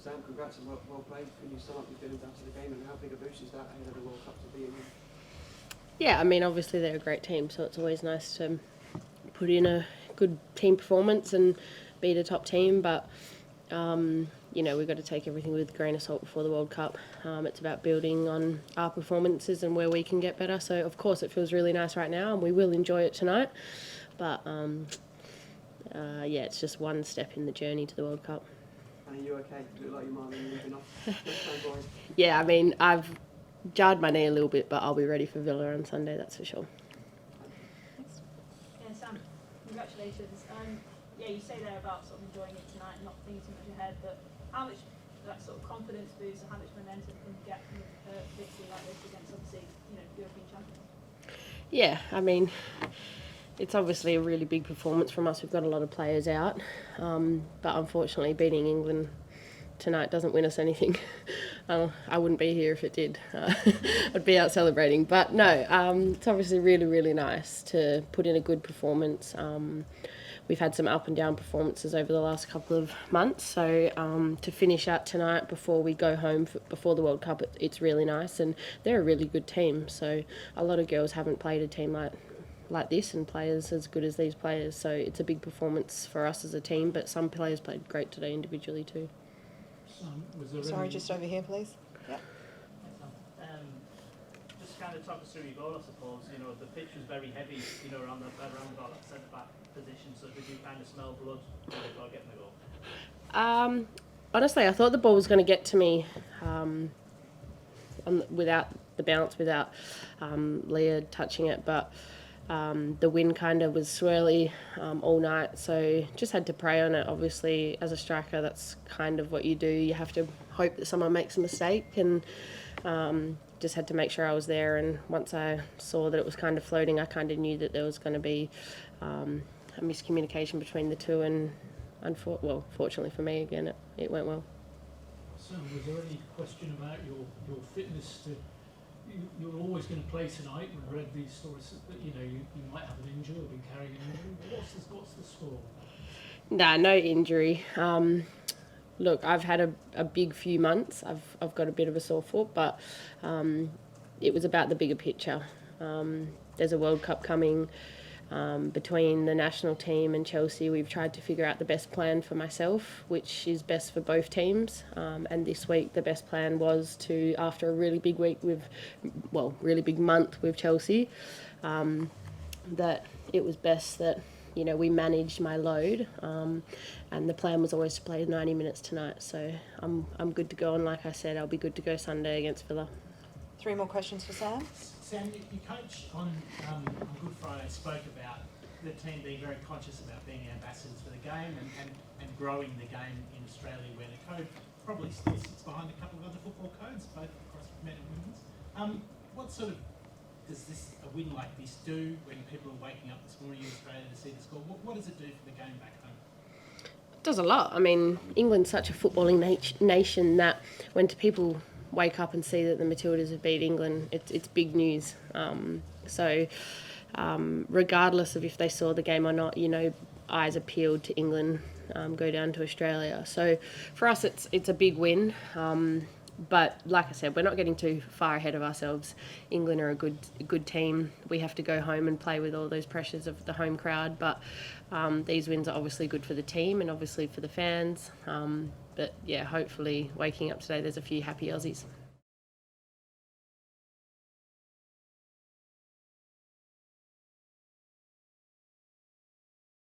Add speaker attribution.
Speaker 1: Sam, congrats and well played. Can you sum up your feelings after the game and how big a boost is that ahead of the World Cup to be in?
Speaker 2: Yeah, I mean, obviously they're a great team, so it's always nice to put in a good team performance and beat a top team, but we've got to take everything with a grain of salt before the World Cup. It's about building on our performances and where we can get better. So, of course, it feels really nice right now and we will enjoy it tonight. But, it's just one step in the journey to the World Cup.
Speaker 1: Are you okay? You look like your mum and you're moving off.
Speaker 2: Yeah, I mean, I've jarred my knee a little bit, but I'll be ready for Villa on Sunday, that's for sure.
Speaker 3: Yeah, Sam, congratulations. You say there about sort of enjoying it tonight and not thinking too much ahead, but how much that sort of confidence boost and how much momentum can you get from a victory like this against obviously, European champions?
Speaker 2: Yeah, I mean, it's obviously a really big performance from us. We've got a lot of players out, but unfortunately beating England tonight doesn't win us anything. I wouldn't be here if it did. I'd be out celebrating. But no, it's obviously really, really nice to put in a good performance. We've had some up and down performances over the last couple of months, so to finish out tonight before we go home before the World Cup, it's really nice, and they're a really good team. So a lot of girls haven't played a team like this and players as good as these players, so it's a big performance for us as a team, but some players played great today individually too.
Speaker 4: Sorry, just over here, please. Yep.
Speaker 5: Just kind of talk us through your goal, I suppose. The pitch was very heavy, around about that centre back position. So did you kind of smell blood before getting the goal?
Speaker 2: Honestly, I thought the ball was going to get to me without the bounce, without Leah touching it, but the wind kind of was swirly all night, so just had to pray on it. Obviously, as a striker, that's kind of what you do. You have to hope that someone makes a mistake, and just had to make sure I was there. And once I saw that it was kind of floating, I kind of knew that there was going to be a miscommunication between the two, and fortunately for me, again, it went well.
Speaker 6: So was there any question about your fitness to... You're always going to play tonight. We've read these stories that you might have an injury or be carrying an injury. What's the score?
Speaker 2: Nah, no injury. Look, I've had a big few months. I've got a bit of a sore foot, but it was about the bigger picture. There's a World Cup coming. Between the national team and Chelsea, we've tried to figure out the best plan for myself, which is best for both teams. And this week, the best plan was to, after a really big week really big month with Chelsea, that it was best that we managed my load. And the plan was always to play 90 minutes tonight. So I'm good to go. And like I said, I'll be good to go Sunday against Villa.
Speaker 4: 3 more questions for Sam.
Speaker 7: Sam, your coach on Good Friday spoke about the team being very conscious about being ambassadors for the game and growing the game in Australia, where the code probably still sits behind a couple of other football codes, both across men and women's. What sort of does a win like this do when people are waking up this morning in Australia to see the score? What does it do for the game back home?
Speaker 2: It does a lot. I mean, England's such a footballing nation that when people wake up and see that the Matildas have beat England, it's big news. Regardless of if they saw the game or not, eyes are peeled to England, go down to Australia. So for us, it's a big win. But like I said, we're not getting too far ahead of ourselves. England are a good team. We have to go home and play with all those pressures of the home crowd. But these wins are obviously good for the team and obviously for the fans. But yeah, hopefully waking up today, there's a few happy Aussies.